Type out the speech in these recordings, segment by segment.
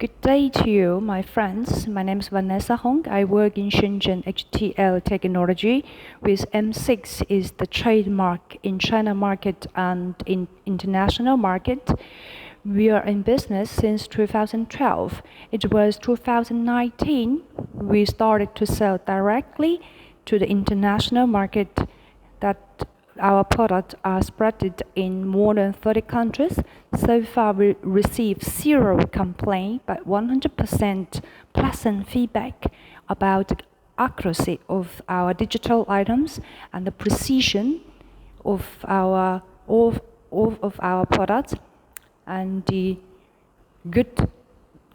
Good day to you, my friends. My name is Vanessa Hong. I work in Shenzhen Hetailai Technology, with M6 is the trademark in China market and in international market. We are in business since 2012. It was 2019 we started to sell directly to the international market, that our products are spread in more than 30 countries. So far, we received zero complaint, but 100% pleasant feedback about the accuracy of our digital items and the precision of our of our products, and the good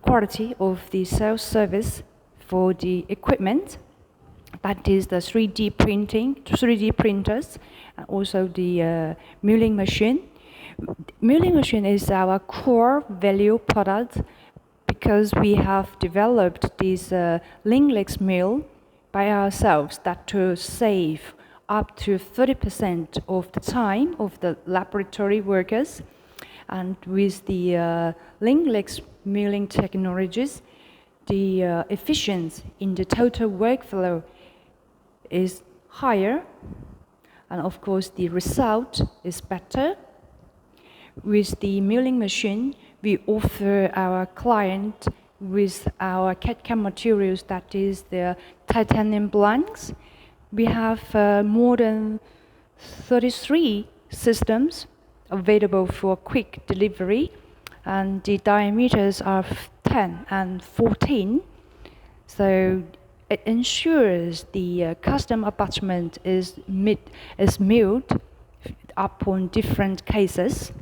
quality of the sales service for the equipment. That is the 3D printers, and also the milling machine. Milling machine is our core value product because we have developed this lingless mill by ourselves that to save up to 30% of the time of the laboratory workers. And with the lingless milling technologies, the efficiency in the total workflow is higher, and of course the result is better. With the milling machine, we offer our client with our CAD-CAM materials, that is the titanium blanks. We have more than 33 systems available for quick delivery, and the diameters are 10 and 14. So it ensures the custom abutment is milled upon different cases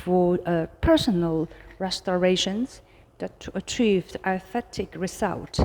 for personal restorations that to achieve the aesthetic result.